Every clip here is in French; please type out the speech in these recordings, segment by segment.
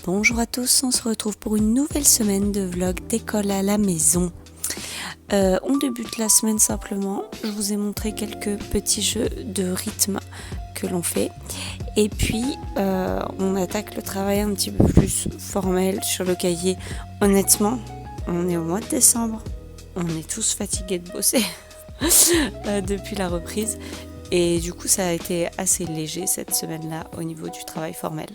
Bonjour à tous, on se retrouve pour une nouvelle semaine de vlog d'école à la maison. On débute la semaine simplement, je vous ai montré quelques petits jeux de rythme que l'on fait. Et puis on attaque le travail un petit peu plus formel sur le cahier. Honnêtement, on est au mois de décembre, on est tous fatigués de bosser depuis la reprise. Et du coup ça a été assez léger cette semaine-là au niveau du travail formel.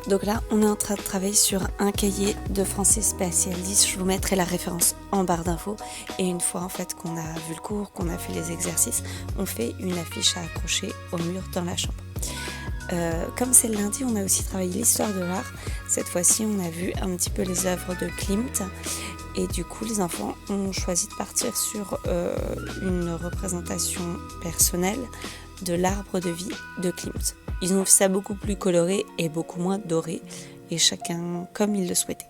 Donc là, on est en train de travailler sur un cahier de français spécial 10. Je vous mettrai la référence en barre d'infos. Et une fois en fait qu'on a vu le cours, qu'on a fait les exercices, on fait une affiche à accrocher au mur dans la chambre. Comme c'est le lundi, on a aussi travaillé l'histoire de l'art. Cette fois-ci, on a vu un petit peu les œuvres de Klimt. Et du coup, les enfants ont choisi de partir sur une représentation personnelle de l'arbre de vie de Klimt. Ils ont fait ça beaucoup plus coloré et beaucoup moins doré, et chacun comme il le souhaitait.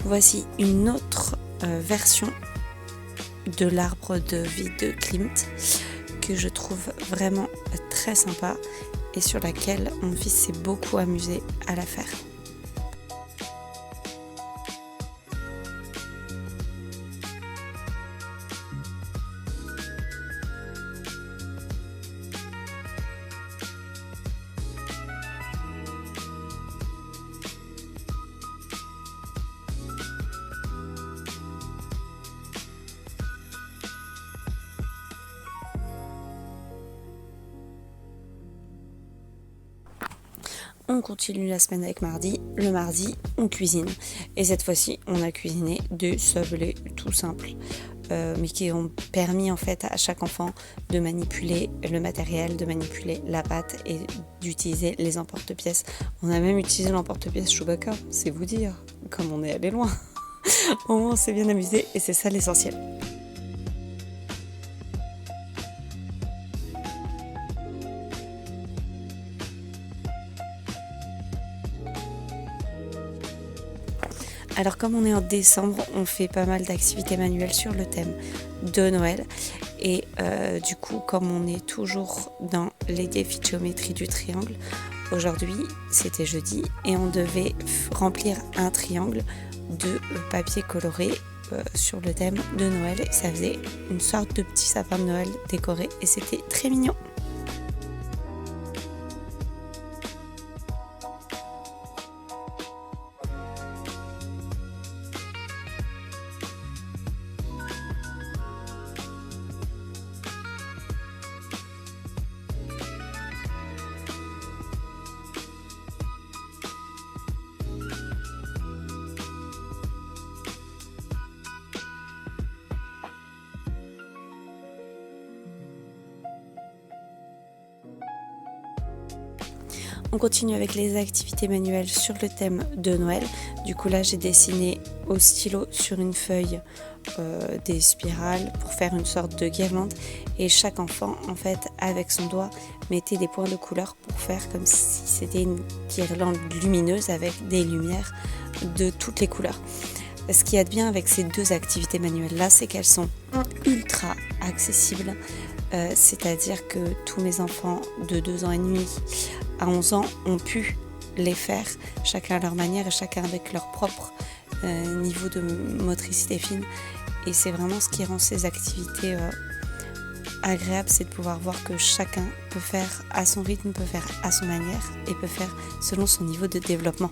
Voici une autre version de l'arbre de vie de Klimt que je trouve vraiment très sympa et sur laquelle mon fils s'est beaucoup amusé à la faire. On continue la semaine avec mardi. Le mardi, on cuisine. Et cette fois-ci, on a cuisiné des sablés tout simples, mais qui ont permis en fait à chaque enfant de manipuler le matériel, de manipuler la pâte et d'utiliser les emporte-pièces. On a même utilisé l'emporte-pièce Chewbacca, c'est vous dire, comme on est allé loin. Au moins, on s'est bien amusé et c'est ça l'essentiel. Alors comme on est en décembre, on fait pas mal d'activités manuelles sur le thème de Noël. Et du coup, comme on est toujours dans les défis de géométrie du triangle, aujourd'hui c'était jeudi et on devait remplir un triangle de papier coloré sur le thème de Noël. Et ça faisait une sorte de petit sapin de Noël décoré et c'était très mignon. On continue avec les activités manuelles sur le thème de Noël. Du coup là j'ai dessiné au stylo sur une feuille des spirales pour faire une sorte de guirlande. Et chaque enfant en fait avec son doigt mettait des points de couleur pour faire comme si c'était une guirlande lumineuse avec des lumières de toutes les couleurs. Ce qu'il y a de bien avec ces deux activités manuelles là, c'est qu'elles sont ultra accessibles. C'est-à-dire que tous mes enfants de 2 ans et demi à 11 ans ont pu les faire, chacun à leur manière et chacun avec leur propre niveau de motricité fine. Et c'est vraiment ce qui rend ces activités agréables, c'est de pouvoir voir que chacun peut faire à son rythme, peut faire à son manière et peut faire selon son niveau de développement.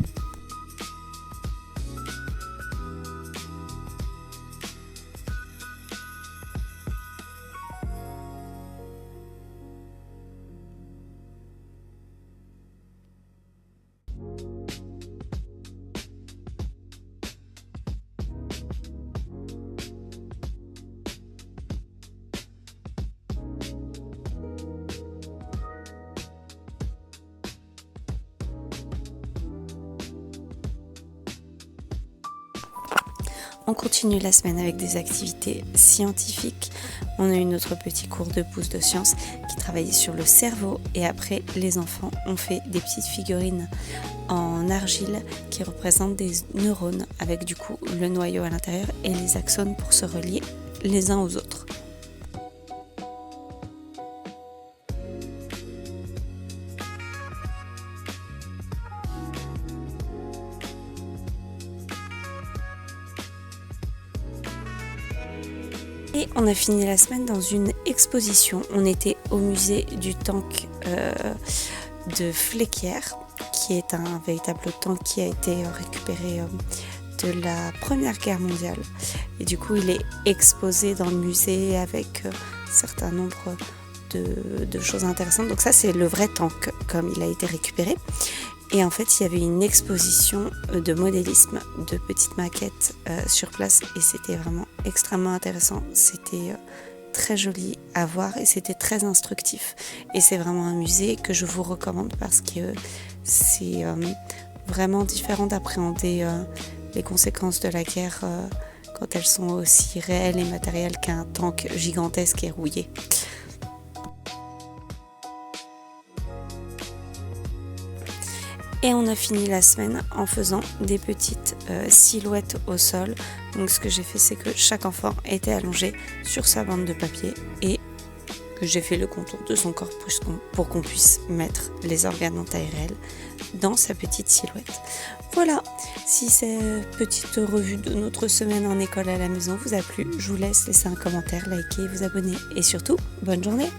On continue la semaine avec des activités scientifiques. On a eu notre petit cours de pouce de sciences qui travaillait sur le cerveau et après les enfants ont fait des petites figurines en argile qui représentent des neurones avec du coup le noyau à l'intérieur et les axones pour se relier les uns aux autres. Et on a fini la semaine dans une exposition. On était au musée du tank de Fléquières, qui est un véritable tank qui a été récupéré de la Première Guerre mondiale. Et du coup, il est exposé dans le musée avec un certain nombre de choses intéressantes. Donc ça, c'est le vrai tank, comme il a été récupéré. Et en fait, il y avait une exposition de modélisme, de petites maquettes sur place et c'était vraiment extrêmement intéressant. C'était très joli à voir et c'était très instructif. Et c'est vraiment un musée que je vous recommande parce que c'est vraiment différent d'appréhender les conséquences de la guerre quand elles sont aussi réelles et matérielles qu'un tank gigantesque et rouillé. Et on a fini la semaine en faisant des petites silhouettes au sol. Donc ce que j'ai fait, c'est que chaque enfant était allongé sur sa bande de papier et que j'ai fait le contour de son corps pour qu'on puisse mettre les organes en taille réelle dans sa petite silhouette. Voilà, si cette petite revue de notre semaine en école à la maison vous a plu, je vous laisse laisser un commentaire, liker, vous abonner et surtout, bonne journée!